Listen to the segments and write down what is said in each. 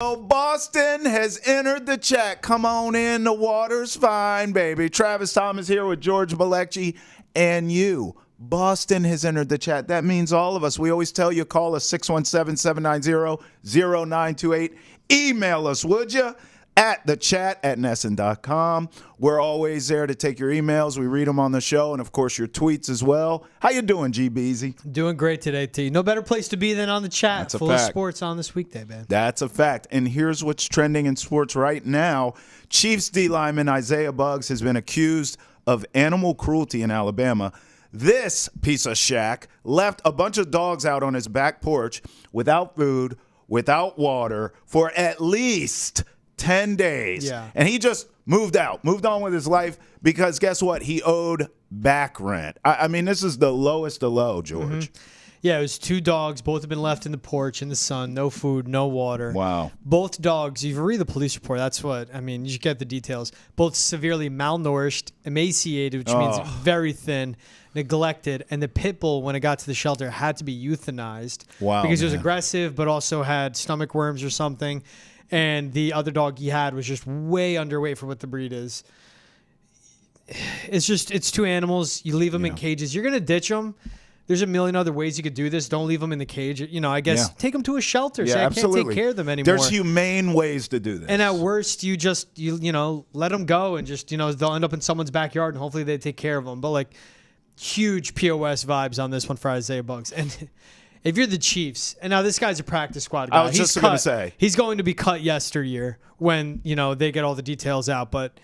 So Boston has entered the chat. Come on in. The water's fine, baby. Travis Thomas here with George Balekji and you. Boston has entered the chat. That means all of us. We always tell you, call us 617-790-0928. Email us, would you? At thechat@nesson.com. We're always there to take your emails. We read them on the show, and, of course, your tweets as well. How you doing, G. Beezy? Doing great today, T. No better place to be than on the chat. That's a full fact. Of sports on this weekday, man. That's a fact. And here's what's trending in sports right now. Chiefs D lineman Isaiah Buggs has been accused of animal cruelty in Alabama. This piece of shack left a bunch of dogs out on his back porch without food, without water, for at least 10 days. Yeah. And he just moved on with his life because guess what? He owed back rent. I mean, this is the lowest of low, George. Yeah, it was two dogs. Both have been left in the porch in the sun. No food, no water. Wow. Both dogs, if you read the police report, that's what, I mean, you should get the details. Both severely malnourished, emaciated, which means very thin, neglected. And the pit bull, when it got to the shelter, had to be euthanized. Wow, because it was man. aggressive, but also had stomach worms or something. And the other dog he had was just way underweight for what the breed is. It's two animals. You leave them in cages. You're going to ditch them. There's a million other ways you could do this. Don't leave them in the cage. You know, I guess take them to a shelter. Yeah, Say, I absolutely. can't take care of them anymore. There's humane ways to do this. And at worst, you let them go and just, they'll end up in someone's backyard and hopefully they take care of them. But, like, huge POS vibes on this one for Isaiah Buggs. And if you're the Chiefs, and now this guy's a practice squad guy. I was just going to say. He's going to be cut yesteryear when, they get all the details out. But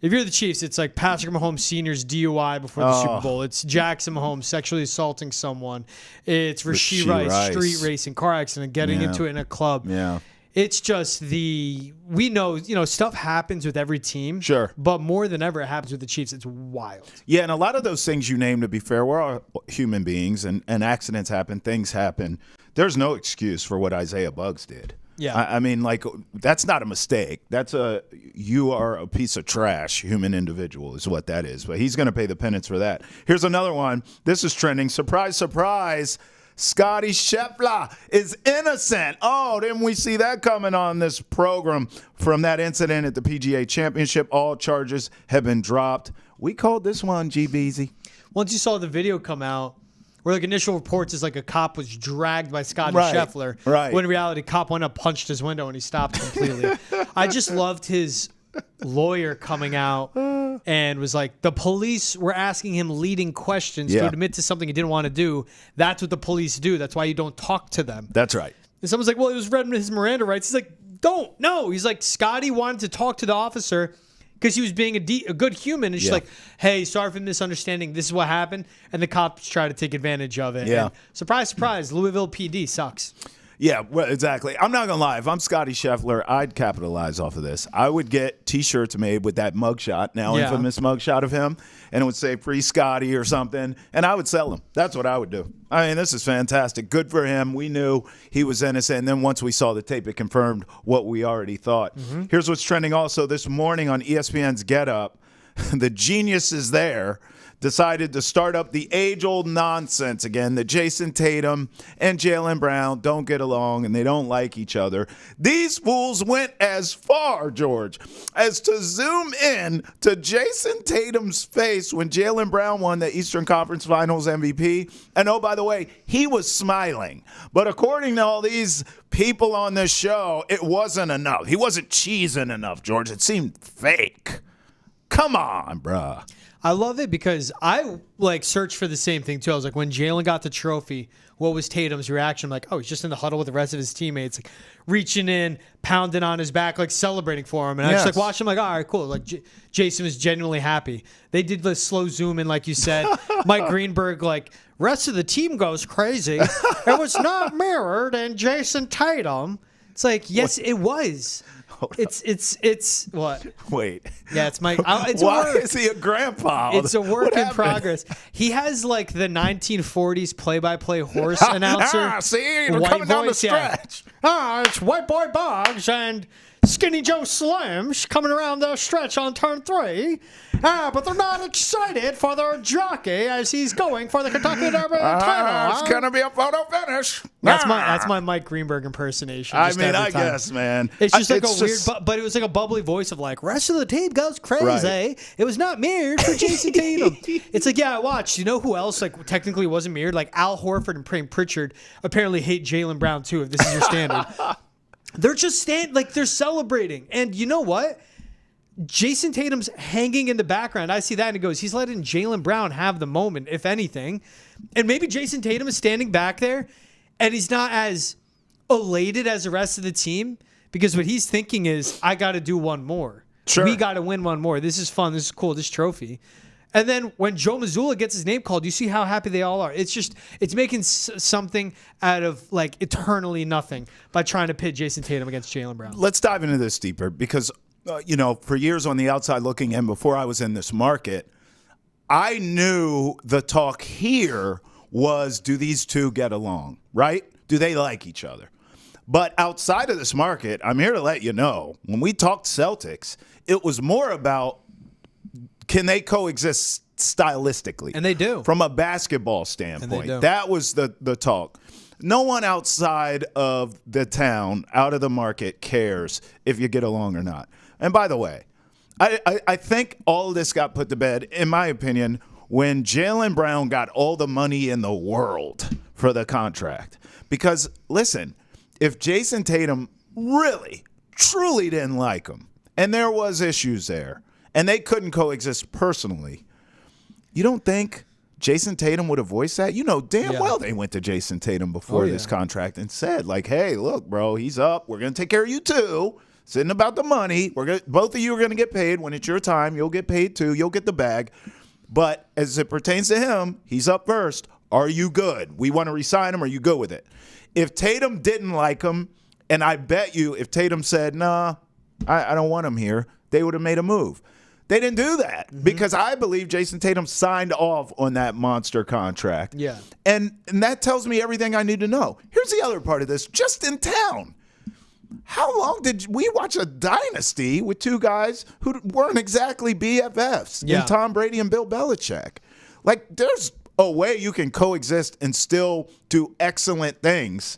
if you're the Chiefs, it's like Patrick Mahomes Sr.'s DUI before the Super Bowl. It's Jackson Mahomes sexually assaulting someone. It's Rasheed Rice street racing, car accident, getting into it in a club. Yeah. It's just we know, stuff happens with every team. Sure. But more than ever, it happens with the Chiefs. It's wild. Yeah, and a lot of those things you named, to be fair, we're all human beings, and accidents happen, things happen. There's no excuse for what Isaiah Buggs did. Yeah. I mean, like, that's not a mistake. You are a piece of trash, human individual is what that is. But he's going to pay the penance for that. Here's another one. This is trending. Surprise, surprise. Scotty Scheffler is innocent. Oh, didn't we see that coming on this program from that incident at the PGA Championship? All charges have been dropped. We called this one, G. Beezy. Once you saw the video come out, where like initial reports is like a cop was dragged by Scotty Scheffler. Right. When in reality, cop went up, punched his window, and he stopped completely. I just loved his lawyer coming out and was like, the police were asking him leading questions to admit to something he didn't want to do. That's what the police do. That's why you don't talk to them. That's right. And someone's like, well, it was read his Miranda rights. He's like, don't. No. He's like, Scotty wanted to talk to the officer because he was being a good human. And she's like, hey, sorry for the misunderstanding. This is what happened. And the cops try to take advantage of it. Yeah. And surprise, surprise, Louisville PD sucks. Yeah, well, exactly. I'm not going to lie. If I'm Scotty Scheffler, I'd capitalize off of this. I would get T-shirts made with that mugshot, infamous mugshot of him, and it would say free Scotty or something, and I would sell them. That's what I would do. I mean, this is fantastic. Good for him. We knew he was innocent, and then once we saw the tape, it confirmed what we already thought. Here's what's trending also this morning on ESPN's Get Up. The genius is there. Decided to start up the age-old nonsense again that Jayson Tatum and Jaylen Brown don't get along and they don't like each other. These fools went as far, George, as to zoom in to Jayson Tatum's face when Jaylen Brown won the Eastern Conference Finals MVP. And oh, by the way, he was smiling. But according to all these people on this show, it wasn't enough. He wasn't cheesing enough, George. It seemed fake. Come on, bruh. I love it because I searched for the same thing too. I was like, when Jaylen got the trophy, what was Tatum's reaction? I'm like, oh, he's just in the huddle with the rest of his teammates, like reaching in, pounding on his back, like celebrating for him. And I just watched him like, all right, cool. Like Jayson was genuinely happy. They did the slow zoom in, like you said. Mike Greenberg, like, rest of the team goes crazy. It was not mirrored in Jayson Tatum. It's like, yes, it was. It's what? Wait. Yeah, it's my. It's Why a work. is he a grandpa? It's a work in progress. He has like the 1940s play-by-play horse announcer. See, we're coming down the stretch. It's White Boy Boggs and Skinny Joe Slims coming around the stretch on turn 3. But they're not excited for their jockey as he's going for the Kentucky Derby title. It's going to be a photo finish. That's my Mike Greenberg impersonation. I mean, I guess, man. It's just like weird, but it was like a bubbly voice of like, rest of the team goes crazy. Right. It was not mirrored for Jayson Tatum. It's like, yeah, I watched. You know who else like technically wasn't mirrored? Like Al Horford and Pritchard apparently hate Jaylen Brown too, if this is your standard. They're just they're celebrating. And you know what? Jayson Tatum's hanging in the background. I see that and it goes, he's letting Jaylen Brown have the moment, if anything. And maybe Jayson Tatum is standing back there and he's not as elated as the rest of the team because what he's thinking is, I got to do one more. Sure. We got to win one more. This is fun. This is cool. This trophy. And then when Joe Mazzulla gets his name called, you see how happy they all are. It's making something out of like eternally nothing by trying to pit Jayson Tatum against Jaylen Brown. Let's dive into this deeper because, for years on the outside looking in, before I was in this market, I knew the talk here was, do these two get along, right? Do they like each other? But outside of this market, I'm here to let you know, when we talked Celtics, it was more about, can they coexist stylistically? And they do. From a basketball standpoint. That was the talk. No one outside of the town, out of the market, cares if you get along or not. And by the way, I think all of this got put to bed, in my opinion, when Jaylen Brown got all the money in the world for the contract. Because, listen, if Jayson Tatum really, truly didn't like him, and there was issues there, and they couldn't coexist personally, you don't think Jayson Tatum would have voiced that? You know damn well they went to Jayson Tatum before this contract and said, like, hey, look, bro, he's up. We're going to take care of you too. It's isn't about the money. Both of you are going to get paid. When it's your time, you'll get paid too. You'll get the bag. But as it pertains to him, he's up first. Are you good? We want to re-sign him. Are you good with it? If Tatum didn't like him, and I bet you if Tatum said, nah, I don't want him here, they would have made a move. They didn't do that because I believe Jayson Tatum signed off on that monster contract. Yeah. And that tells me everything I need to know. Here's the other part of this. Just in town, how long did we watch a dynasty with two guys who weren't exactly BFFs in Tom Brady and Bill Belichick? Like, there's a way you can coexist and still do excellent things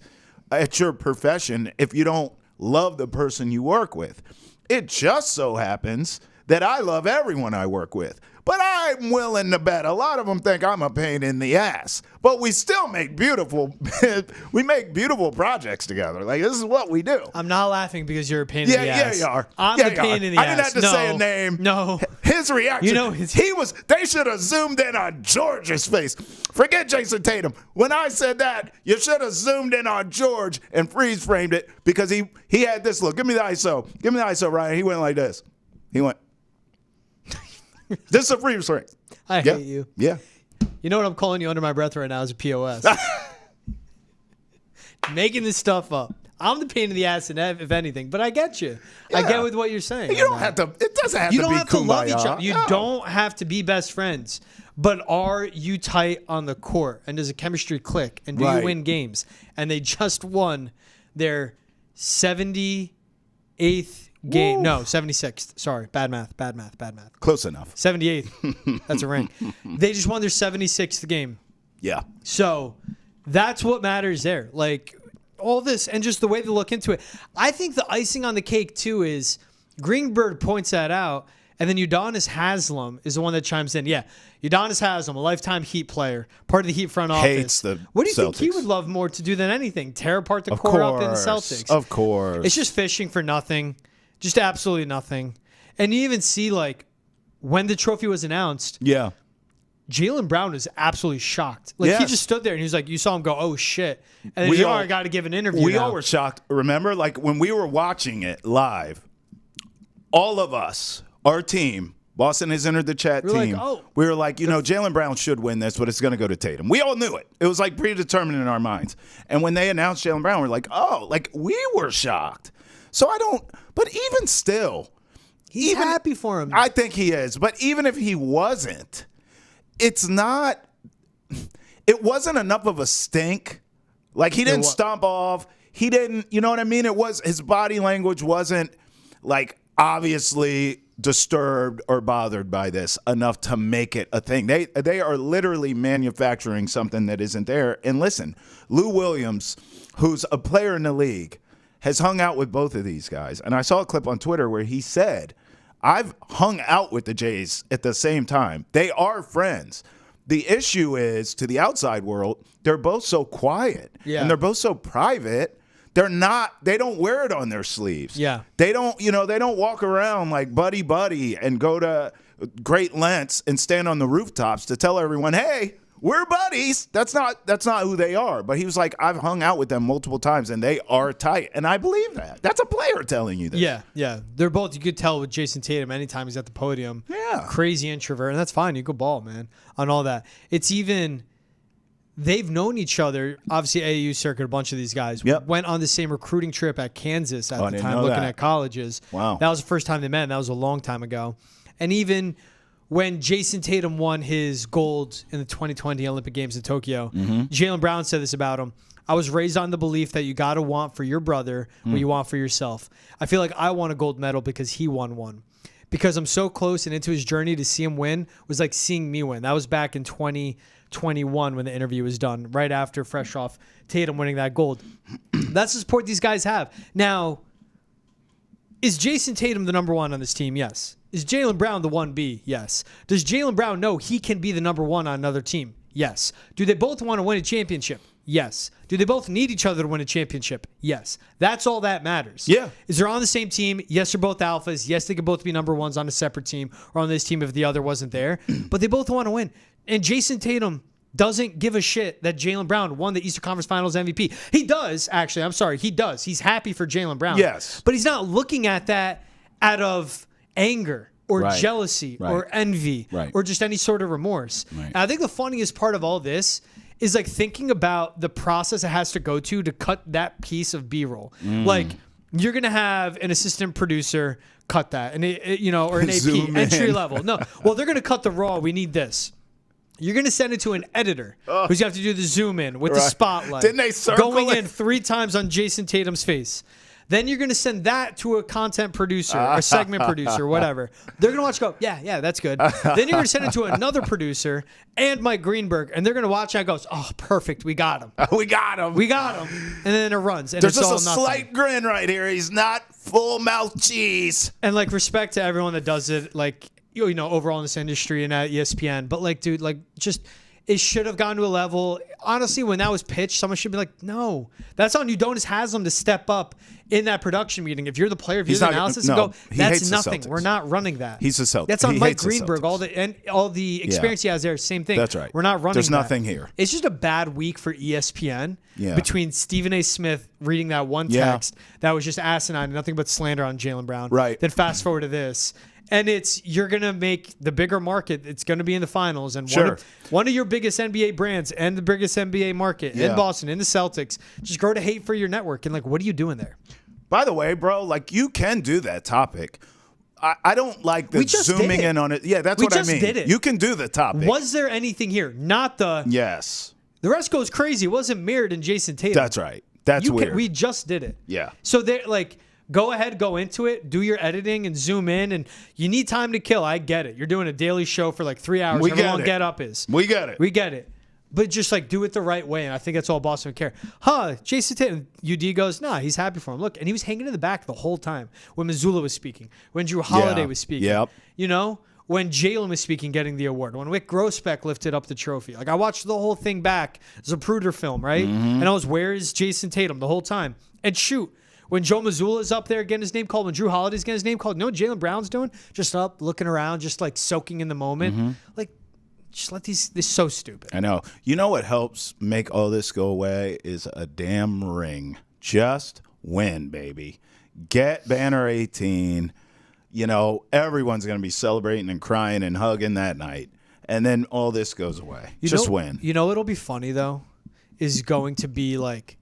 at your profession if you don't love the person you work with. It just so happens that I love everyone I work with. But I'm willing to bet a lot of them think I'm a pain in the ass. But we still make beautiful projects together. Like, this is what we do. I'm not laughing because you're a pain in the ass. Yeah, you are. I'm the pain in the ass. I didn't have to say a name. No. His reaction. They should have zoomed in on George's face. Forget Jayson Tatum. When I said that, you should have zoomed in on George and freeze framed it because he had this look. Give me the ISO. Give me the ISO, Ryan. He went like this. He went. This is a freeze frame. I hate you. Yeah. You know what I'm calling you under my breath right now is a POS. Making this stuff up. I'm the pain in the ass, if anything, but I get you. Yeah. I get with what you're saying. You don't have to. It doesn't have to be. You don't have to love each other. You No. don't have to be best friends. But are you tight on the court? And does the chemistry click? And do you win games? And they just won their 78th game. Woo. No, 76th. Sorry. Bad math. Close enough. 78th. That's a ring. They just won their 76th game. Yeah. So that's what matters there. Like, all this and just the way they look into it. I think the icing on the cake, too, is Greenberg points that out, and then Udonis Haslem is the one that chimes in. Yeah, Udonis Haslem, a lifetime Heat player, part of the Heat front office. Hates the What do you Celtics. think he would love more to do than anything? Tear apart the court up in the Celtics. Of course. It's just fishing for nothing. Just absolutely nothing. And you even see, like, when the trophy was announced, Jaylen Brown was absolutely shocked. Like, he just stood there and he was like, you saw him go, oh, shit. And then he's like, I got to give an interview We now. all were shocked. Remember, like, when we were watching it live, all of us, our team, Boston has entered the chat team. We were like, Jaylen Brown should win this, but it's going to go to Tatum. We all knew it. It was, like, predetermined in our minds. And when they announced Jaylen Brown, we're like, we were shocked. So but even still. He's happy for him. I think he is. But even if he wasn't, it wasn't enough of a stink. Like, he didn't stomp off. He didn't, you know what I mean? His body language wasn't, like obviously disturbed or bothered by this enough to make it a thing. They are literally manufacturing something that isn't there. And listen, Lou Williams, who's a player in the league, has hung out with both of these guys. And I saw a clip on Twitter where he said, I've hung out with the Jays at the same time. They are friends. The issue is, to the outside world, they're both so quiet. Yeah. And they're both so private. They don't wear it on their sleeves. Yeah. They don't walk around like buddy and go to great lengths and stand on the rooftops to tell everyone, hey, we're buddies. That's not who they are. But he was like, I've hung out with them multiple times and they are tight. And I believe that. That's a player telling you this. Yeah. They're both, you could tell with Jayson Tatum anytime he's at the podium. Yeah. Crazy introvert. And that's fine. You go ball, man, on all that. It's even, they've known each other. Obviously, AAU circuit, a bunch of these guys went on the same recruiting trip at Kansas at the time, looking at colleges. Wow. That was the first time they met, and that was a long time ago. And even when Jayson Tatum won his gold in the 2020 Olympic Games in Tokyo, Jaylen Brown said this about him. I was raised on the belief that you got to want for your brother what you want for yourself. I feel like I won a gold medal because he won one. Because I'm so close and into his journey, to see him win was like seeing me win. That was back in 2021 when the interview was done, right after fresh off Tatum winning that gold. That's the support these guys have. Now, is Jayson Tatum the number one on this team? Yes. Is Jaylen Brown the 1B? Yes. Does Jaylen Brown know he can be the number one on another team? Yes. Do they both want to win a championship? Yes. Do they both need each other to win a championship? Yes. That's all that matters. Yeah. Is they're on the same team? Yes, they're both alphas. Yes, they could both be number ones on a separate team or on this team if the other wasn't there. But they both want to win. And Jayson Tatum doesn't give a shit that Jaylen Brown won the Eastern Conference Finals MVP. He does, actually. I'm sorry. He does. He's happy for Jaylen Brown. Yes. But he's not looking at that out of anger or jealousy or envy or just any sort of remorse. Right. And I think the funniest part of all this is like thinking about the process it has to go to cut that piece of B-roll. Like, you're going to have an assistant producer cut that, and or an AP, entry level. No, well, they're going to cut the raw. We need this. You're going to send it to an editor who's going to have to do the zoom in with the spotlight. Didn't they circle going in 3 times on Jayson Tatum's face. Then you're going to send that to a content producer, a segment producer, whatever. They're going to watch go, yeah, that's good. Then you're going to send it to another producer and Mike Greenberg, and they're going to watch and goes, oh, perfect, we got him. We got him. And then it runs. And There's it's just all a nothing. slight grin right here. He's not full mouth cheese. And like, respect to everyone that does it, like, overall in this industry and at ESPN. But like, dude, like, just, it should have gone to a level. Honestly, when that was pitched, someone should be like, no, that's on Udonis Haslam to step up in that production meeting. If you're the player, if you're the analysis, and go, that's nothing. We're not running that. He's a Celtic. That's on Mike Greenberg. All the experience he has there, same thing. That's right. We're not running. There's nothing here. It's just a bad week for ESPN between Stephen A. Smith reading that one text that was just asinine, nothing but slander on Jaylen Brown. Right. Then fast forward to this. And you're going to make the bigger market. It's going to be in the finals. And one of your biggest NBA brands and the biggest NBA market in Boston, in the Celtics, just grow to hate for your network. And like, what are you doing there? By the way, bro, like, you can do that topic. I don't like the zooming in on it. Yeah, that's what I mean. We just did it. You can do the topic. Was there anything here? Not the... Yes. The rest goes crazy. It wasn't mirrored in Jayson Tatum. That's right. That's weird. We just did it. Yeah. So they're like... Go ahead, go into it, do your editing and zoom in, and you need time to kill. I get it. You're doing a daily show for like 3 hours. However long Get Up is. We get it. But just like do it the right way, and I think that's all Boston would care. Jayson Tatum, UD goes, nah, he's happy for him. Look, and he was hanging in the back the whole time when Missoula was speaking, when Drew Holiday was speaking. Yep. When Jaylen was speaking, getting the award, when Wick Grossbeck lifted up the trophy. Like, I watched the whole thing back. It's a Zapruder film, right? And I was, where is Jayson Tatum the whole time? And shoot. When Joe Mazzulla's up there getting his name called, when Drew Holiday's getting his name called, you know what Jaylen Brown's doing? Just up, looking around, just like soaking in the moment. Like, just let this is so stupid. I know. You know what helps make all this go away is a damn ring. Just win, baby. Get banner 18. Everyone's going to be celebrating and crying and hugging that night. And then all this goes away. Just win. It'll be funny, though, is going to be like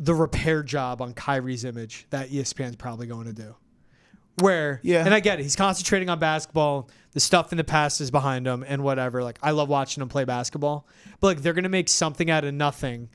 the repair job on Kyrie's image that ESPN's probably going to do. Where, and I get it, he's concentrating on basketball. The stuff in the past is behind him and whatever. Like, I love watching him play basketball. But, like, they're going to make something out of nothing.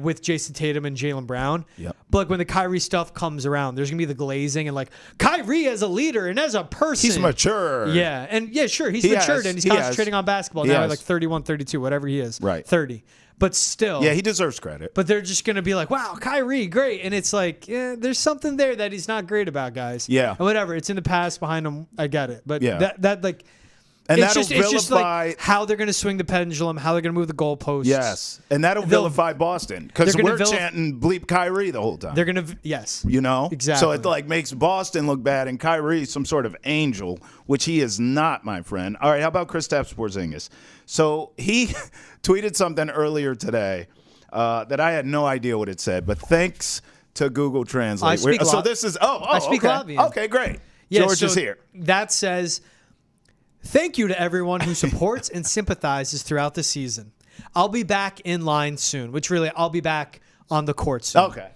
with Jayson Tatum and Jaylen Brown. Yep. But like when the Kyrie stuff comes around, there's gonna be the glazing and like Kyrie as a leader and as a person. He's mature. Yeah, and yeah, sure, he's matured and he's concentrating on basketball now. Like 31, 32, whatever he is. Right. 30. But still. Yeah, he deserves credit. But they're just going to be like, wow, Kyrie, great. And it's like, yeah, there's something there that he's not great about, guys. Yeah. And whatever. It's in the past behind him. I get it. But that like, and it's that'll just like how they're going to swing the pendulum, how they're going to move the goalposts. Yes. And that'll vilify Boston because we're chanting bleep Kyrie the whole time. They're going to, yes. You know? Exactly. So it like makes Boston look bad and Kyrie some sort of angel, which he is not, my friend. All right, how about Kristaps Porzingis? So he tweeted something earlier today that I had no idea what it said, but thanks to Google Translate. So this is, I speak okay. Latvian. Okay, great. Yeah, George is here. That says, thank you to everyone who supports and sympathizes throughout the season. I'll be back in line soon, which really I'll be back on the court soon. Okay.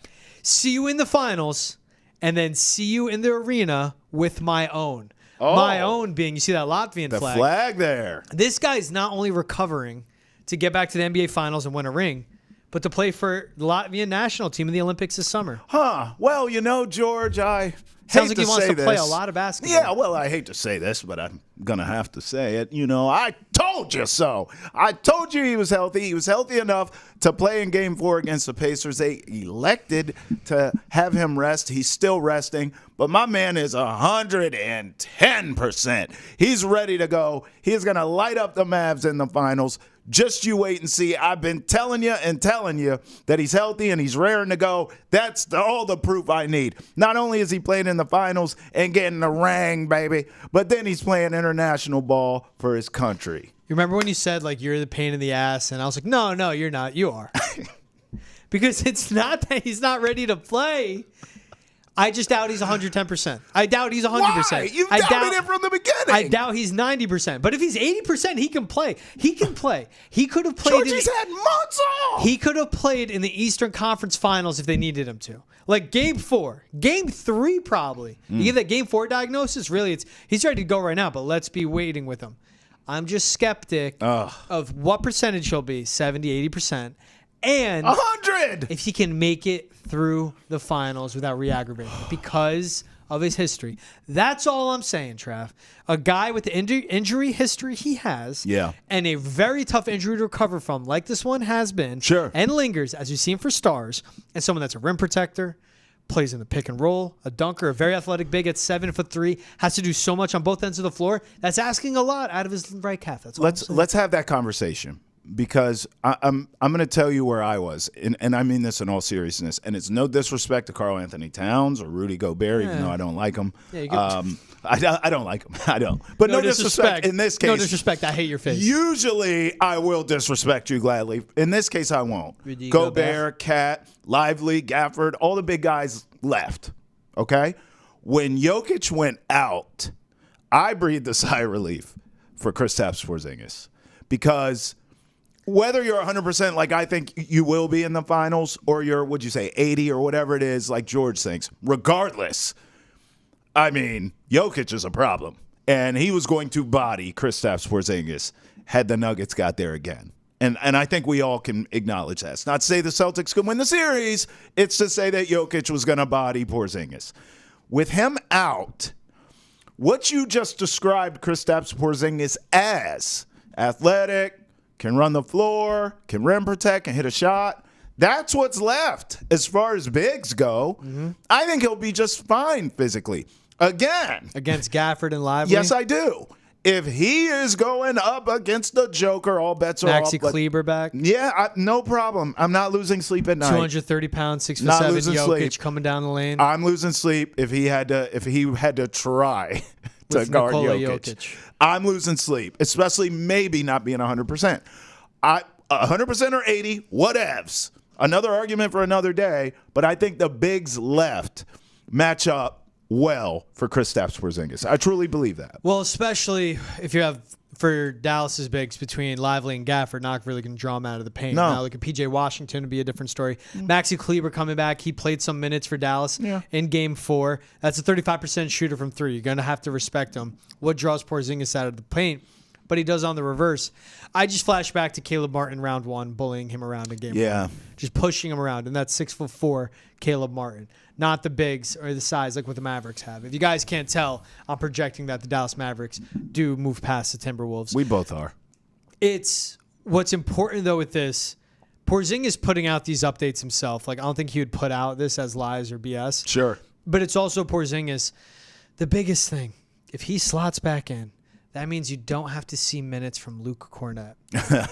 See you in the finals, and then see you in the arena with my own. Oh. My own being, you see that Latvian flag? The flag there. This guy's not only recovering to get back to the NBA Finals and win a ring, but to play for the Latvian national team in the Olympics this summer. Huh. Well, you know, George, I Sounds hate like to he wants say to play this. a lot of basketball. Yeah, well, I hate to say this, but I'm going to have to say it. You know, I told you so. I told you he was healthy. He was healthy enough to play in Game 4 against the Pacers. They elected to have him rest. He's still resting, but my man is 110%. He's ready to go. He's going to light up the Mavs in the finals. Just you wait and see. I've been telling you that he's healthy and he's raring to go. That's all the proof I need. Not only is he playing in the finals and getting the ring, baby, but then he's playing international ball for his country. You remember when you said, like, you're the pain in the ass? And I was like, no, you're not. You are. Because it's not that he's not ready to play. I just doubt he's 110%. I doubt he's 100%. Why? You've doubted it from the beginning. I doubt he's 90%. But if he's 80%, he can play. He can play. He could have played. Georgie's had months off. He could have played in the Eastern Conference Finals if they needed him to. Like Game 4. Game 3 probably. You give that Game 4 diagnosis, really, he's ready to go right now, but let's be waiting with him. I'm just skeptic of what percentage he'll be, 70, 80%. And 100 if he can make it through the finals without re-aggravating it because of his history. That's all I'm saying, Trav. A guy with the injury history he has and a very tough injury to recover from, like this one has been, and lingers, as we've seen for stars, and someone that's a rim protector, plays in the pick and roll, a dunker, a very athletic big at 7'3", has to do so much on both ends of the floor. That's asking a lot out of his right calf. That's all let's have that conversation. Because I'm going to tell you where I was, and I mean this in all seriousness, and it's no disrespect to Karl Anthony Towns or Rudy Gobert, even though I don't like him. Yeah, I don't like him. I don't. But no disrespect in this case. No disrespect. I hate your face. Usually I will disrespect you gladly. In this case, I won't. Rudy Gobert, Cat, Lively, Gafford, all the big guys left. Okay? When Jokic went out, I breathed a sigh of relief for Kristaps Porzingis because whether you're 100% like I think you will be in the finals or you're, would you say, 80 or whatever it is like George thinks, regardless, I mean, Jokic is a problem. And he was going to body Kristaps Porzingis had the Nuggets got there again. And I think we all can acknowledge that. It's not to say the Celtics could win the series. It's to say that Jokic was going to body Porzingis. With him out, what you just described Kristaps Porzingis as, athletic, can run the floor, can rim protect, can hit a shot. That's what's left as far as bigs go. I think he'll be just fine physically. Again. Against Gafford and Lively? Yes, I do. If he is going up against the Joker, all bets are off. Maxi Kleber back? Yeah, no problem. I'm not losing sleep at night. 230 pounds, 6'7", Jokic sleep. coming down the lane. I'm losing sleep if he had to try to guard Jokic. I'm losing sleep, especially maybe not being 100%. 100% or 80, whatevs. Another argument for another day, but I think the bigs left match up well for Kristaps Porzingis. I truly believe that. Well, especially if you have for Dallas's bigs between Lively and Gafford, not really going to draw him out of the paint. No. Now look at P.J. Washington to be a different story. Maxi Kleber coming back. He played some minutes for Dallas in Game 4. That's a 35% shooter from 3. You're going to have to respect him. What draws Porzingis out of the paint? but he does on the reverse. I just flash back to Caleb Martin round 1, bullying him around in game 1. Just pushing him around, and that's 6'4" Caleb Martin, not the bigs or the size like what the Mavericks have. If you guys can't tell, I'm projecting that the Dallas Mavericks do move past the Timberwolves. We both are. It's what's important though with this. Porzingis putting out these updates himself. Like I don't think he would put out this as lies or BS. Sure. But it's also Porzingis. The biggest thing, if he slots back in, that means you don't have to see minutes from Luke Cornett.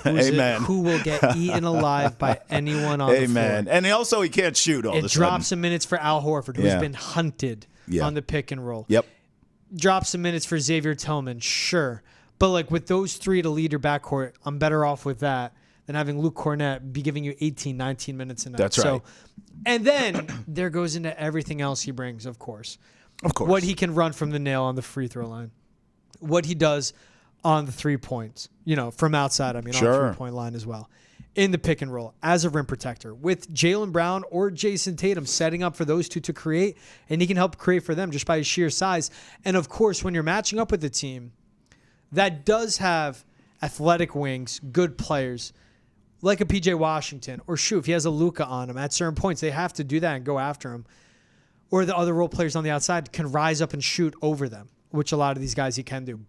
Amen. Who will get eaten alive by anyone on the floor. Amen. And he can't shoot all the time. It drops some minutes for Al Horford, who's been hunted on the pick and roll. Yep. Drops some minutes for Xavier Tillman, sure. But like with those three to lead your backcourt, I'm better off with that than having Luke Cornett be giving you 18, 19 minutes a night. That's right. So, and then there goes into everything else he brings, of course. Of course. What he can run from the nail on the free throw line. What he does on the 3 points, from outside, on the 3-point line as well. In the pick and roll, as a rim protector, with Jaylen Brown or Jayson Tatum setting up for those two to create, and he can help create for them just by his sheer size. And of course, when you're matching up with a team that does have athletic wings, good players, like a PJ Washington, or if he has a Luka on him, at certain points, they have to do that and go after him. Or the other role players on the outside can rise up and shoot over them, which a lot of these guys he can do.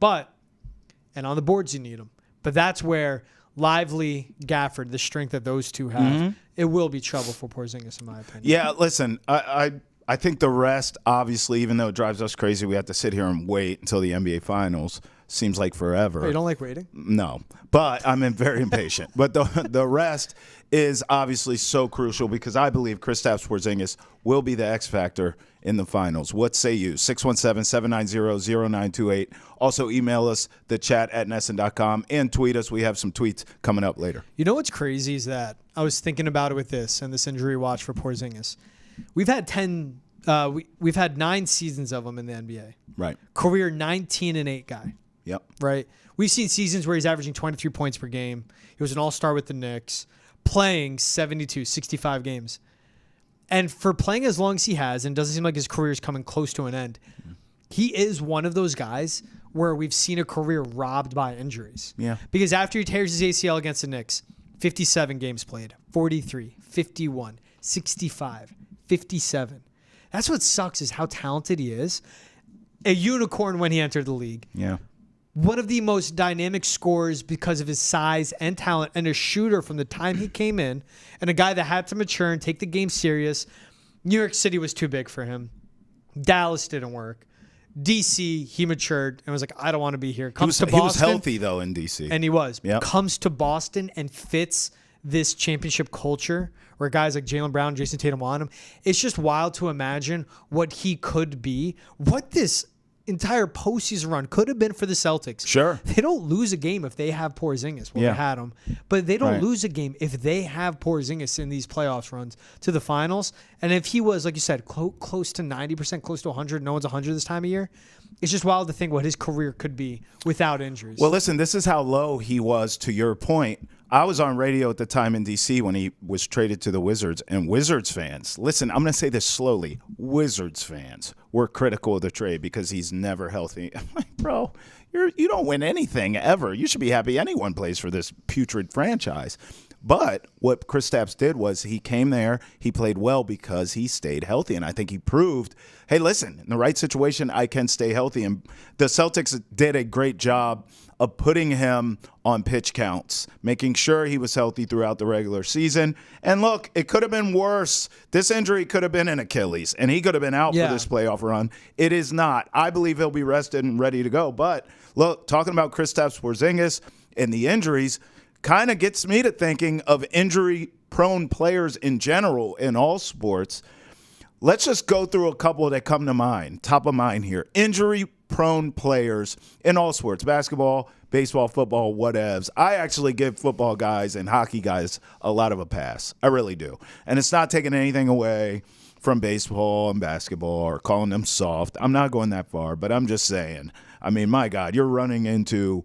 And on the boards you need them. But that's where Lively, Gafford, the strength that those two have, it will be trouble for Porzingis, in my opinion. Yeah, listen, I think the rest, obviously, even though it drives us crazy, we have to sit here and wait until the NBA Finals. Seems like forever. Oh, you don't like waiting? No, but I'm very impatient. But the rest is obviously so crucial because I believe Kristaps Porzingis will be the X factor in the finals. What say you? 617-790-0928. Also email us, thechat@nesson.com, and tweet us. We have some tweets coming up later. You know what's crazy is that I was thinking about it with this and this injury watch for Porzingis. We've had 9 seasons of him in the NBA. Right. Career 19-8 guy. Yep. Right. We've seen seasons where he's averaging 23 points per game. He was an all-star with the Knicks, playing 72, 65 games. And for playing as long as he has, and it doesn't seem like his career is coming close to an end, he is one of those guys where we've seen a career robbed by injuries. Yeah. Because after he tears his ACL against the Knicks, 57 games played, 43, 51, 65, 57. That's what sucks is how talented he is. A unicorn when he entered the league. Yeah. One of the most dynamic scorers because of his size and talent, and a shooter from the time he came in, and a guy that had to mature and take the game serious. New York City was too big for him. Dallas didn't work. DC, he matured and was like, I don't want to be here. Comes to Boston. He was healthy, though, in DC. And he was. Yep. Comes to Boston and fits this championship culture where guys like Jaylen Brown, Jayson Tatum want him. It's just wild to imagine what he could be. What this entire postseason run could have been for the Celtics. Sure. They don't lose a game if they have Porzingis. Well, they had him. But they don't lose a game if they have Porzingis in these playoffs runs to the finals. And if he was, like you said, close to 90%, close to 100, no one's 100 this time of year, it's just wild to think what his career could be without injuries. Well, listen, this is how low he was, to your point. I was on radio at the time in D.C. when he was traded to the Wizards, and Wizards fans, listen, I'm going to say this slowly, Wizards fans were critical of the trade because he's never healthy. I'm like, bro, you don't win anything ever. You should be happy anyone plays for this putrid franchise. But what Kristaps did was he came there, he played well because he stayed healthy, and I think he proved, hey, listen, in the right situation, I can stay healthy. And the Celtics did a great job of putting him on pitch counts, making sure he was healthy throughout the regular season. And look, it could have been worse. This injury could have been an Achilles, and he could have been out for this playoff run. It is not. I believe he'll be rested and ready to go. But look, talking about Kristaps Porzingis and the injuries kind of gets me to thinking of injury-prone players in general in all sports. Let's just go through a couple that come to mind, top of mind here. Injury-prone players in all sports, basketball, baseball, football, whatevs. I actually give football guys and hockey guys a lot of a pass. I really do. And it's not taking anything away from baseball and basketball or calling them soft. I'm not going that far, but I'm just saying. I mean, my God, you're running into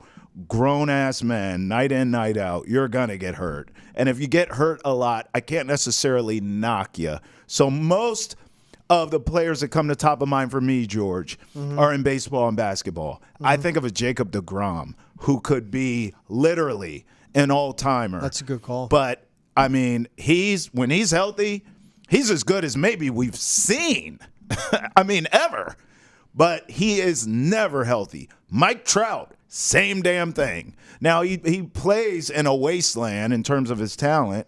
grown-ass men night in, night out. You're going to get hurt. And if you get hurt a lot, I can't necessarily knock you. So most of the players that come to top of mind for me, George, are in baseball and basketball. I think of a Jacob deGrom who could be literally an all-timer. That's a good call. But, I mean, when he's healthy, he's as good as maybe we've seen. I mean, ever. But he is never healthy. Mike Trout, same damn thing. Now, he plays in a wasteland in terms of his talent.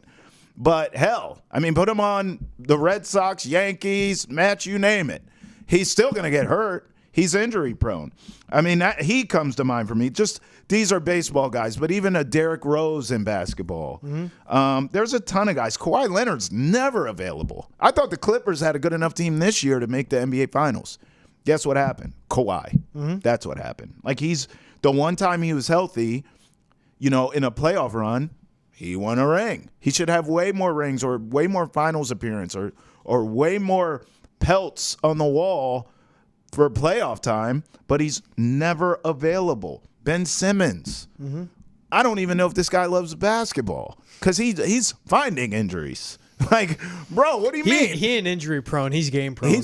But hell, I mean, put him on the Red Sox, Yankees, match, you name it. He's still going to get hurt. He's injury prone. I mean, he comes to mind for me. Just these are baseball guys, but even a Derrick Rose in basketball. There's a ton of guys. Kawhi Leonard's never available. I thought the Clippers had a good enough team this year to make the NBA Finals. Guess what happened? Kawhi. That's what happened. Like the one time he was healthy, in a playoff run, he won a ring. He should have way more rings or way more finals appearance or way more pelts on the wall for playoff time, but he's never available. Ben Simmons. I don't even know if this guy loves basketball because he's finding injuries. Like, bro, what do you mean? He ain't injury prone. He's game prone.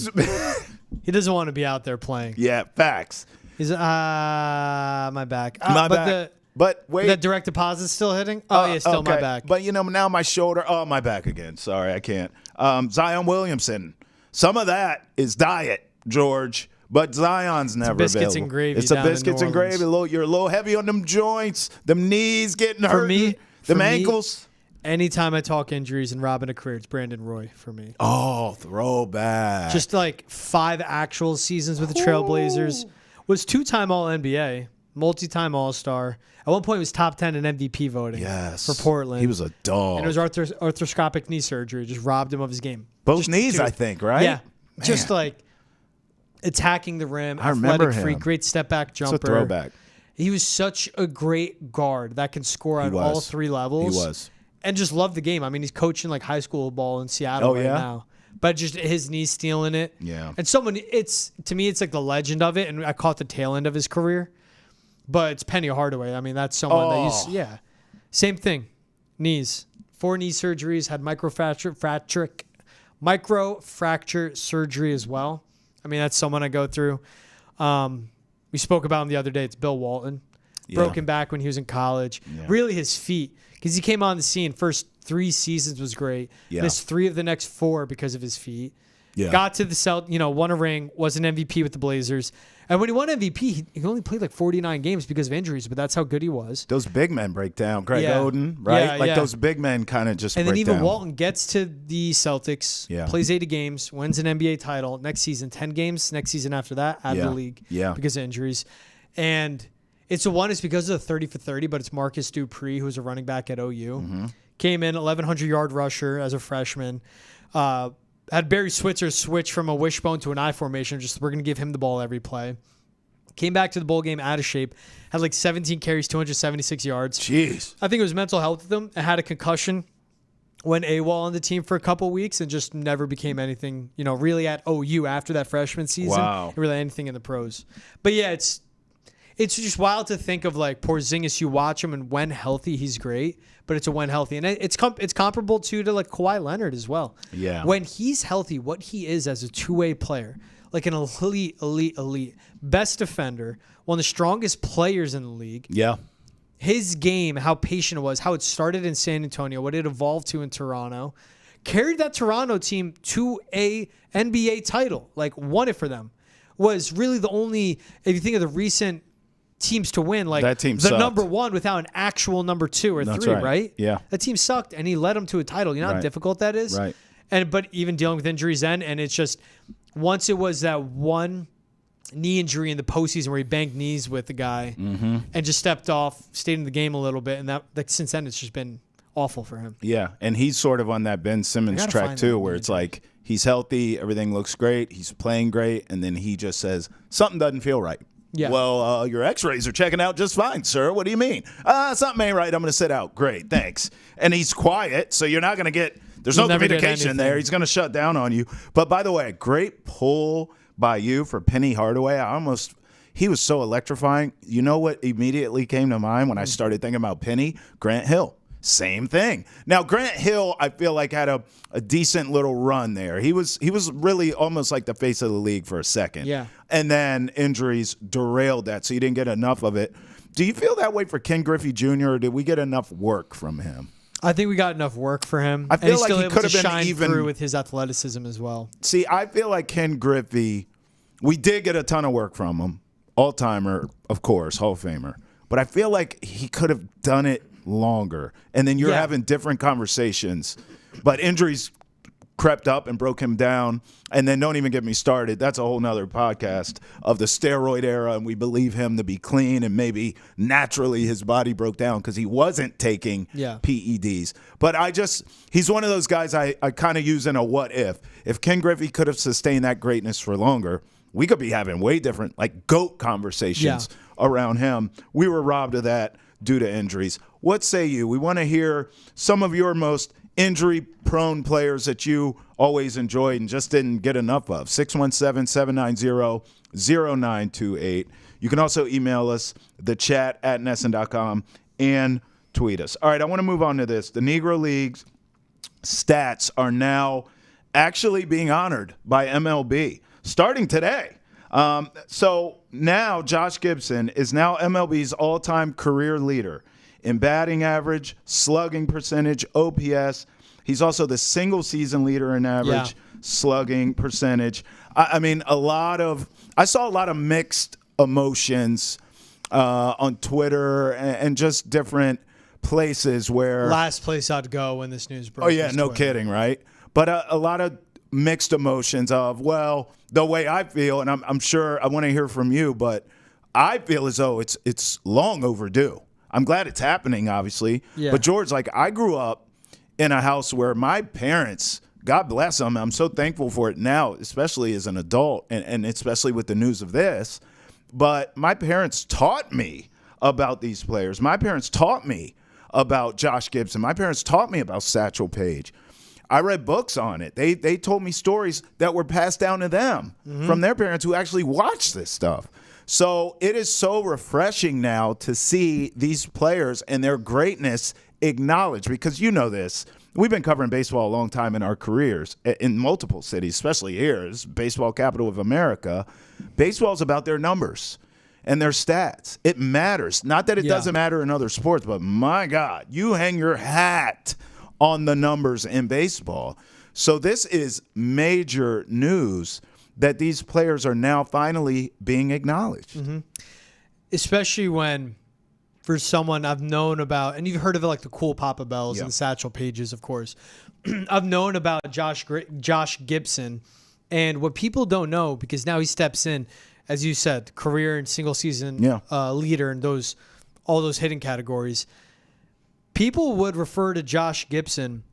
He doesn't want to be out there playing. Yeah, facts. He's my back. My back. But wait, that direct deposit still hitting? Oh yeah, still okay. my back. But now my shoulder. Oh, my back again. Sorry, I can't. Zion Williamson. Some of that is diet, George. But Zion's never biscuits available. And gravy. It's a biscuits and gravy. You're a little heavy on them joints. Them knees getting hurt. Them ankles. Anytime I talk injuries and robbing a career, it's Brandon Roy for me. Oh, throwback. Just like 5 actual seasons with the Trailblazers. Was 2-time All-NBA, multi-time All-Star. At one point, he was top 10 in MVP voting for Portland. He was a dog. And it was arthroscopic knee surgery. Just robbed him of his game. Both knees, I think, right? Yeah. Man. Just like attacking the rim. I remember athletic him. freak, great step-back jumper. It's a throwback. He was such a great guard that can score on all 3 levels. He was. And just loved the game. I mean, he's coaching like high school ball in Seattle now. But just his knees stealing it. Yeah. And to me, it's like the legend of it. And I caught the tail end of his career. But it's Penny Hardaway. I mean, that's someone that same thing. Knees. 4 knee surgeries, had microfracture surgery as well. I mean, that's someone I go through. We spoke about him the other day. It's Bill Walton. Broken back when he was in college. Yeah. Really his feet. Because he came on the scene, first 3 seasons was great. Missed 3 of the next 4 because of his feet. Yeah. Got to the won a ring, was an MVP with the Blazers. And when he won MVP, he only played like 49 games because of injuries, but that's how good he was. Those big men break down. Greg Oden, right? Yeah, those big men kind of just break down. And then even Walton gets to the Celtics, plays 80 games, wins an NBA title. Next season, 10 games. Next season after that, out of the league because of injuries. And it's because of the 30 for 30, but it's Marcus Dupree, who's a running back at OU. Came in 1,100-yard rusher as a freshman. Had Barry Switzer switch from a wishbone to an I formation. Just we're going to give him the ball every play. Came back to the bowl game out of shape. Had like 17 carries, 276 yards. Jeez. I think it was mental health with him. I had a concussion. Went AWOL on the team for a couple weeks and just never became anything, really at OU after that freshman season. Wow. Really anything in the pros. But yeah, it's just wild to think of like Porzingis. You watch him and when healthy, he's great. But it's a when healthy. And it's comparable to like Kawhi Leonard as well. Yeah. When he's healthy, what he is as a two-way player, like an elite, best defender, one of the strongest players in the league. Yeah. His game, how patient it was, how it started in San Antonio, what it evolved to in Toronto, carried that Toronto team to a NBA title, like won it for them. Was really the only, if you think of the recent teams to win, like that team the sucked. number 1 without an actual number 2 or That's 3, right? Yeah. That team sucked, and he led them to a title. You know how difficult that is? Right. But even dealing with injuries then, and it's just, once it was that one knee injury in the postseason where he banged knees with the guy and just stepped off, stayed in the game a little bit, and that since then it's just been awful for him. Yeah, and he's sort of on that Ben Simmons track too, where it's like he's healthy, everything looks great, he's playing great, and then he just says, something doesn't feel right. Yeah. Well, your x-rays are checking out just fine, sir. What do you mean? Something ain't right. I'm going to sit out. Great, thanks. And he's quiet, so you're not going to get – there's no communication there. He's going to shut down on you. But by the way, great pull by you for Penny Hardaway. He was so electrifying. You know what immediately came to mind when I started thinking about Penny? Grant Hill. same thing. Now, Grant Hill, I feel like had a decent little run there. He was really almost like the face of the league for a second. Yeah. And then injuries derailed that, so he didn't get enough of it. Do you feel that way for Ken Griffey Jr., or did we get enough work from him? I think we got enough work for him. I feel and he's like still he able could to have been shine even through with his athleticism as well. See, I feel like Ken Griffey, we did get a ton of work from him. All-timer, of course, Hall of Famer. But I feel like he could have done it longer. And then you're having different conversations. But injuries crept up and broke him down. And then don't even get me started. That's a whole nother podcast of the steroid era, and we believe him to be clean, and maybe naturally his body broke down because he wasn't taking PEDs. But he's one of those guys I kind of use in a what if. If Ken Griffey could have sustained that greatness for longer, we could be having way different, like, GOAT conversations around him. We were robbed of that due to injuries. What say you? We want to hear some of your most injury-prone players that you always enjoyed and just didn't get enough of. 617-790-0928. You can also email us, thechat@nesson.com, and tweet us. All right, I want to move on to this. The Negro League's stats are now actually being honored by MLB starting today. So now Josh Gibson is now MLB's all-time career leader in batting average, slugging percentage, OPS. He's also the single-season leader in average, slugging percentage. I mean, I saw a lot of mixed emotions on Twitter and just different places where. Last place I'd go when this news broke. Oh, yeah, no kidding, right? But a lot of mixed emotions of, well, the way I feel, and I'm sure I want to hear from you, but I feel as though it's long overdue. I'm glad it's happening, obviously. Yeah. But, George, like, I grew up in a house where my parents, God bless them, I'm so thankful for it now, especially as an adult, and especially with the news of this. But my parents taught me about these players. My parents taught me about Josh Gibson. My parents taught me about Satchel Paige. I read books on it. They told me stories that were passed down to them from their parents who actually watched this stuff. So it is so refreshing now to see these players and their greatness acknowledged, because you know this. We've been covering baseball a long time in our careers in multiple cities, especially here. It's baseball capital of America. Baseball's about their numbers and their stats. It matters. Not that it doesn't matter in other sports, but my God, you hang your hat on the numbers in baseball. So this is major news that these players are now finally being acknowledged. Mm-hmm. Especially when, for someone I've known about, and you've heard of it, like the cool Papa Bells and Satchel Pages, of course. I've known about Josh Gibson, and what people don't know, because now he steps in, as you said, career and single season leader in all those hitting categories. People would refer to Josh Gibson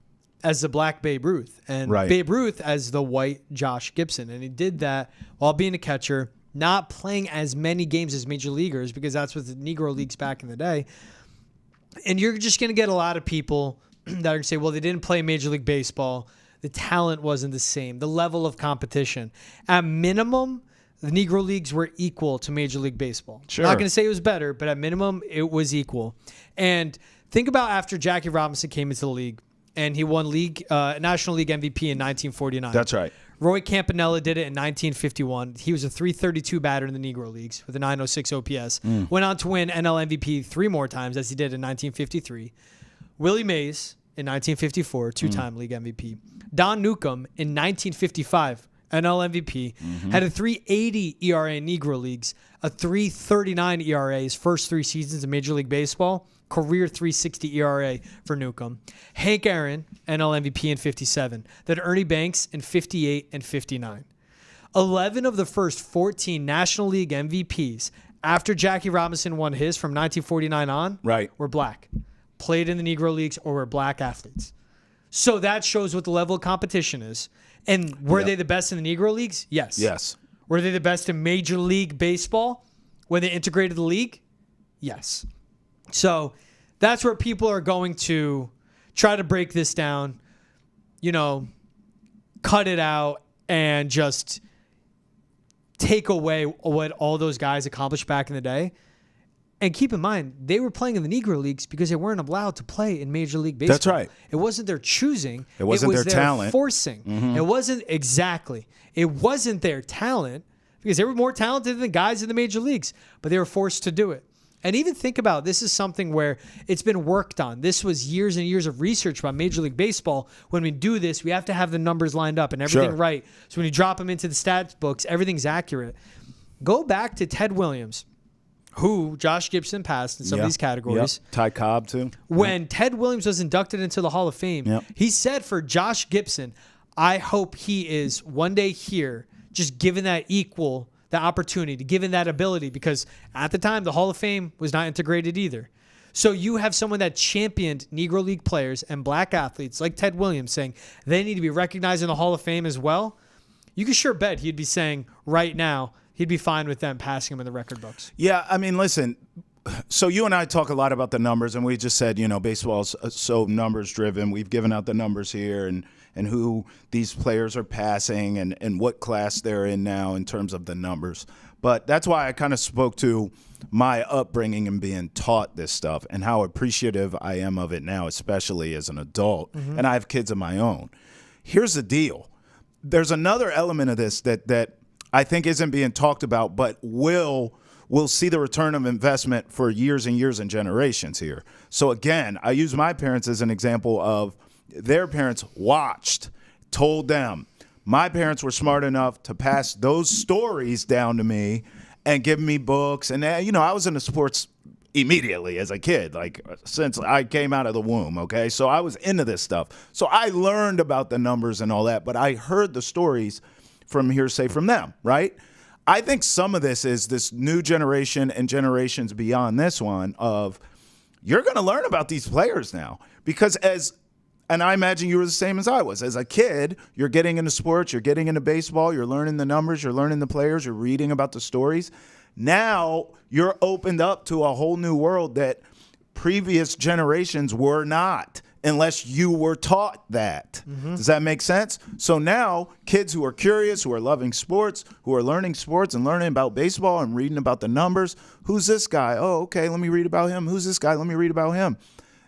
as the Black Babe Ruth, and Babe Ruth as the white Josh Gibson. And he did that while being a catcher, not playing as many games as major leaguers, because that's what the Negro Leagues back in the day. And you're just going to get a lot of people that are going to say, well, they didn't play Major League Baseball. The talent wasn't the same. The level of competition. At minimum, the Negro Leagues were equal to Major League Baseball. Sure. I'm not going to say it was better, but at minimum, it was equal. And think about after Jackie Robinson came into the league, and he won National League MVP in 1949. That's right. Roy Campanella did it in 1951. He was a .332 batter in the Negro Leagues with a .906 OPS. Went on to win NL MVP 3 more times, as he did in 1953. Willie Mays in 1954, 2-time league MVP. Don Newcombe in 1955, NL MVP, had a .380 ERA in Negro Leagues, a .339 ERA his first 3 seasons in Major League Baseball. Career .360 ERA for Newcombe. Hank Aaron, NL MVP in 57. Then Ernie Banks in 58 and 59. 11 of the first 14 National League MVPs after Jackie Robinson won his from 1949 on were black. Played in the Negro Leagues or were black athletes. So that shows what the level of competition is. And were they the best in the Negro Leagues? Yes. Yes. Were they the best in Major League Baseball when they integrated the league? Yes. So that's where people are going to try to break this down, cut it out, and just take away what all those guys accomplished back in the day. And keep in mind, they were playing in the Negro Leagues because they weren't allowed to play in Major League Baseball. That's right. It wasn't their choosing. It wasn't their talent. Forcing. It wasn't It wasn't their talent because they were more talented than the guys in the Major Leagues, but they were forced to do it. And even think about this is something where it's been worked on. This was years and years of research by Major League Baseball. When we do this, we have to have the numbers lined up and everything right. So when you drop them into the stats books, everything's accurate. Go back to Ted Williams, who Josh Gibson passed in some of these categories. Ty Cobb, too. When Ted Williams was inducted into the Hall of Fame, he said for Josh Gibson, I hope he is one day here, just given that the opportunity, given that ability, because at the time, the Hall of Fame was not integrated either. So you have someone that championed Negro League players and black athletes like Ted Williams saying they need to be recognized in the Hall of Fame as well. You can sure bet he'd be saying right now, he'd be fine with them passing him in the record books. Yeah, I mean, listen, so you and I talk a lot about the numbers, and we just said, baseball's so numbers-driven. We've given out the numbers here and who these players are passing and what class they're in now in terms of the numbers. But that's why I kind of spoke to my upbringing and being taught this stuff and how appreciative I am of it now, especially as an adult. And I have kids of my own. Here's the deal. There's another element of this that I think isn't being talked about, but we'll see the return of investment for years and years and generations here. So again, I use my parents as an example of their parents watched, told them. My parents were smart enough to pass those stories down to me and give me books. And, I was into sports immediately as a kid, like since I came out of the womb, okay? So I was into this stuff. So I learned about the numbers and all that, but I heard the stories from hearsay from them, right? I think some of this is this new generation and generations beyond this one of you're going to learn about these players now because and I imagine you were the same as I was. As a kid, you're getting into sports, you're getting into baseball, you're learning the numbers, you're learning the players, you're reading about the stories. Now you're opened up to a whole new world that previous generations were not, unless you were taught that. Does that make sense? So now kids who are curious, who are loving sports, who are learning sports and learning about baseball and reading about the numbers, who's this guy? Oh, okay, let me read about him. Who's this guy? Let me read about him.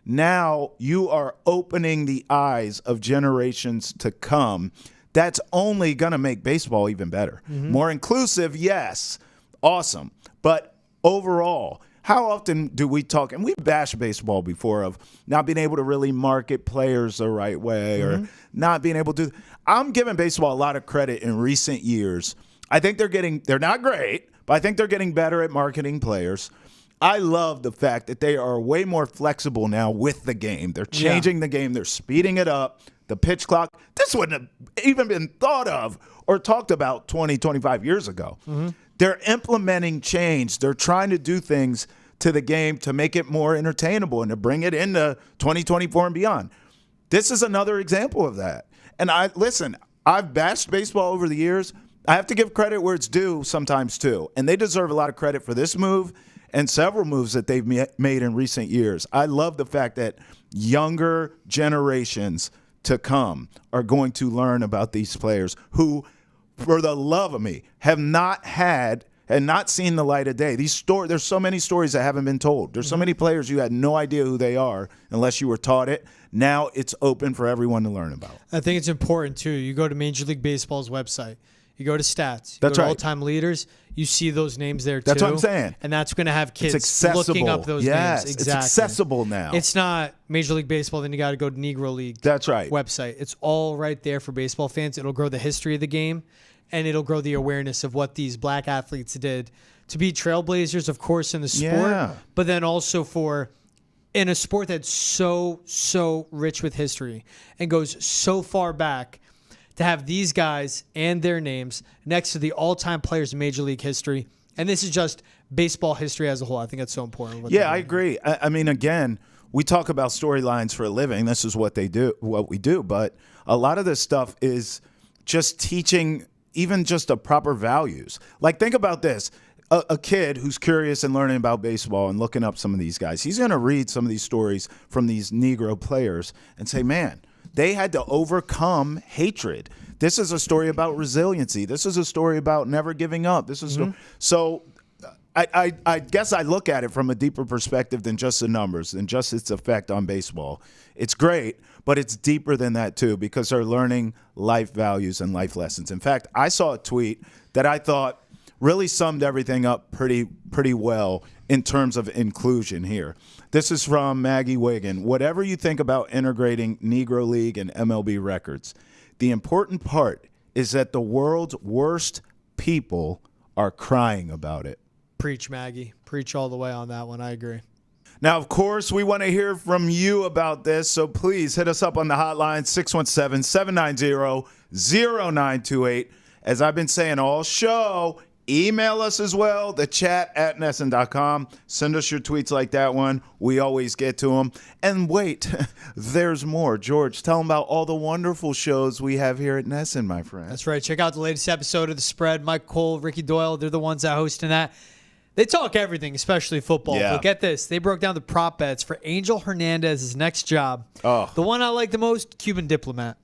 Now you are opening the eyes of generations to come. That's only going to make baseball even better. More inclusive, yes. Awesome. But overall, how often do we talk, and we've bashed baseball before, of not being able to really market players the right way or not being able to. I'm giving baseball a lot of credit in recent years. I think they're not great, but I think they're getting better at marketing players. I love the fact that they are way more flexible now with the game. They're changing the game. They're speeding it up. The pitch clock. This wouldn't have even been thought of or talked about 20, 25 years ago. They're implementing change. They're trying to do things to the game to make it more entertainable and to bring it into 2024 and beyond. This is another example of that. And I've bashed baseball over the years. I have to give credit where it's due sometimes too. And they deserve a lot of credit for this move and several moves that they've made in recent years. I love the fact that younger generations to come are going to learn about these players who, for the love of me, have not had and not seen the light of day. There's so many stories that haven't been told. There's so many players you had no idea who they are unless you were taught it. Now it's open for everyone to learn about. I think it's important, too. You go to Major League Baseball's website. You go to stats. That's right. All-time leaders. You see those names there, too. That's what I'm saying. And that's going to have kids looking up those names. Exactly. It's accessible now. It's not Major League Baseball, then you got to go to Negro League. That's right. Website. It's all right there for baseball fans. It'll grow the history of the game, and it'll grow the awareness of what these black athletes did to be trailblazers, of course, in the sport, but then also in a sport that's so rich with history and goes so far back, to have these guys and their names next to the all-time players in Major League history. And this is just baseball history as a whole. I think that's so important. Yeah, I agree. I mean, again, we talk about storylines for a living. This is what we do. But a lot of this stuff is just teaching even just the proper values. Like, think about this. A kid who's curious and learning about baseball and looking up some of these guys, he's going to read some of these stories from these Negro players and say, man, they had to overcome hatred. This is a story about resiliency. This is a story about never giving up. This is so I guess I look at it from a deeper perspective than just the numbers and just its effect on baseball. It's great, but it's deeper than that too because they're learning life values and life lessons. In fact, I saw a tweet that I thought really summed everything up pretty well in terms of inclusion here. This is from Maggie Wiggin. Whatever you think about integrating Negro League and MLB records, the important part is that the world's worst people are crying about it. Preach, Maggie. Preach all the way on that one. I agree. Now, of course, we want to hear from you about this, so please hit us up on the hotline, 617-790-0928. As I've been saying all show, email us as well, the chat@nesson.com. Send us your tweets like that one. We always get to them. And wait, there's more. George, tell them about all the wonderful shows we have here at Nesson, my friend. That's right. Check out the latest episode of The Spread. Mike Cole, Ricky Doyle, they're the ones that hosting that. They talk everything, especially football. Yeah. But get this. They broke down the prop bets for Angel Hernandez's next job. Oh. The one I like the most, Cuban diplomat.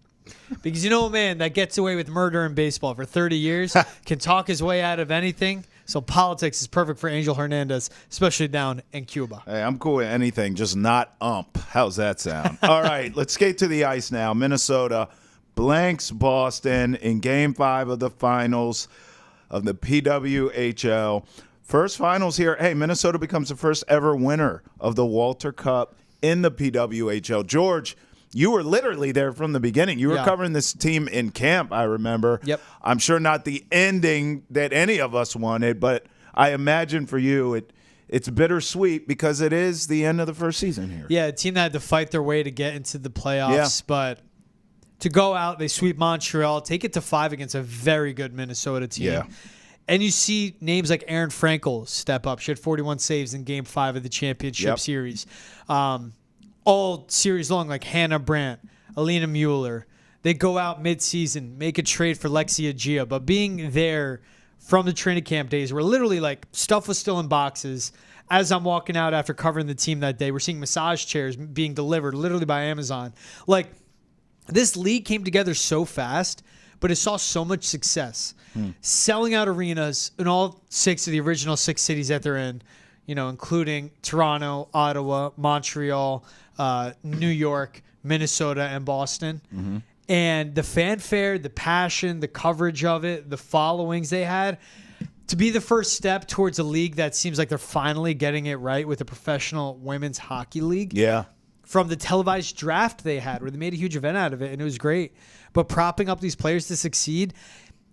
Because you know a man that gets away with murder in baseball for 30 years, can talk his way out of anything. So politics is perfect for Angel Hernandez, especially down in Cuba. Hey, I'm cool with anything, just not ump. How's that sound? All right, let's skate to the ice now. Minnesota blanks Boston in Game 5 of the finals of the PWHL. First finals here. Hey, Minnesota becomes the first ever winner of the Walter Cup in the PWHL. George, you were literally there from the beginning. You were covering this team in camp, I remember. Yep. I'm sure not the ending that any of us wanted, but I imagine for you it's bittersweet because it is the end of the first season here. Yeah, a team that had to fight their way to get into the playoffs, but to go out, they sweep Montreal, take it to 5 against a very good Minnesota team. Yeah. And you see names like Erin Frankel step up. She had 41 saves in Game 5 of the championship series. All series long, like Hannah Brandt, Alina Mueller. They go out midseason, make a trade for Lexia Gia. But being there from the training camp days where literally like stuff was still in boxes. As I'm walking out after covering the team that day, we're seeing massage chairs being delivered literally by Amazon. Like, this league came together so fast, but it saw so much success. Selling out arenas in all 6 of the original 6 cities that they're in, you know, including Toronto, Ottawa, Montreal, New York, Minnesota, and Boston. And the fanfare, the passion, the coverage of it, the followings they had, to be the first step towards a league that seems like they're finally getting it right with a professional women's hockey league. Yeah. From the televised draft they had, where they made a huge event out of it, and it was great. But propping up these players to succeed,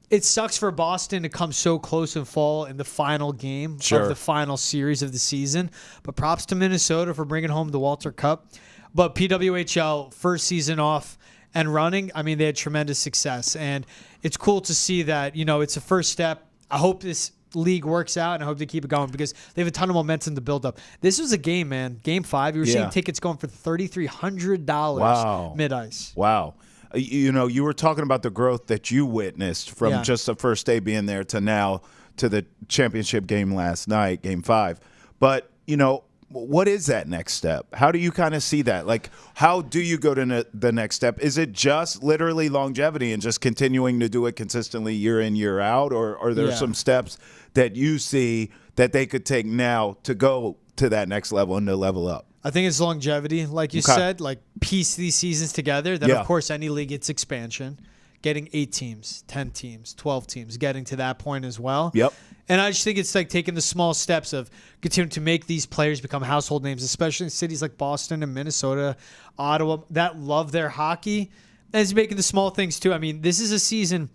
it sucks for Boston to come so close and fall in the final game of the final series of the season. But props to Minnesota for bringing home the Walter Cup. But PWHL, first season off and running, I mean, they had tremendous success. And it's cool to see that, you know, it's a first step. I hope this league works out, and I hope they keep it going because they have a ton of momentum to build up. This was a game, man. Game 5. You were seeing tickets going for $3,300 mid-ice. Wow. You know, you were talking about the growth that you witnessed from just the first day being there to now to the championship game last night, Game 5. But, you know, what is that next step? How do you kind of see that? Like, how do you go to the next step? Is it just literally longevity and just continuing to do it consistently year in, year out? Or are there some steps that you see that they could take now to go to that next level and to level up? I think it's longevity, like you said, like piece these seasons together. Then, of course, any league gets expansion, getting 8 teams, 10 teams, 12 teams, getting to that point as well. Yep. And I just think it's like taking the small steps of continuing to make these players become household names, especially in cities like Boston and Minnesota, Ottawa, that love their hockey. And it's making the small things, too. I mean, this is a season.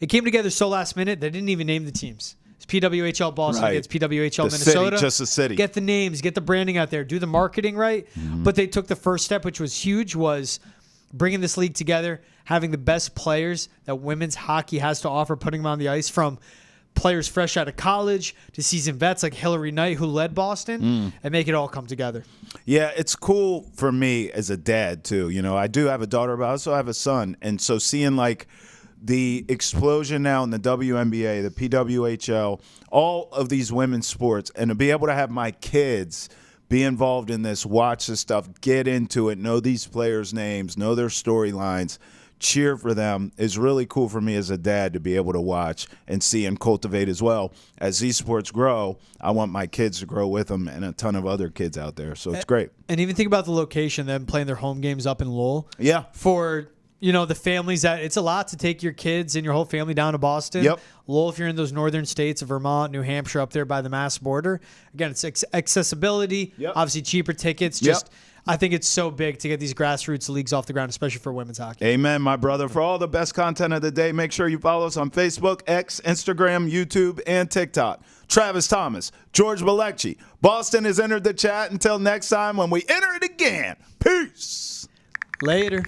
It came together so last minute, they didn't even name the teams. It's PWHL Boston against PWHL Minnesota. City, just a city. Get the names, get the branding out there, do the marketing right. But they took the first step, which was huge, was bringing this league together, having the best players that women's hockey has to offer, putting them on the ice, from players fresh out of college to seasoned vets like Hillary Knight, who led Boston, and make it all come together. Yeah, it's cool for me as a dad, too. You know, I do have a daughter, but I also have a son. And so seeing, like, the explosion now in the WNBA, the PWHL, all of these women's sports, and to be able to have my kids be involved in this, watch this stuff, get into it, know these players' names, know their storylines, cheer for them is really cool for me as a dad to be able to watch and see and cultivate as well. As these sports grow, I want my kids to grow with them and a ton of other kids out there. So it's great. And even think about the location, them playing their home games up in Lowell. Yeah. For the families that it's a lot to take your kids and your whole family down to Boston. Yep. Lowell, if you're in those northern states of Vermont, New Hampshire, up there by the Mass border. Again, it's accessibility. Yep. Obviously, cheaper tickets. Just I think it's so big to get these grassroots leagues off the ground, especially for women's hockey. Amen, my brother. For all the best content of the day, make sure you follow us on Facebook, X, Instagram, YouTube, and TikTok. Travis Thomas, George Balekji. Boston has entered the chat. Until next time when we enter it again. Peace. Later.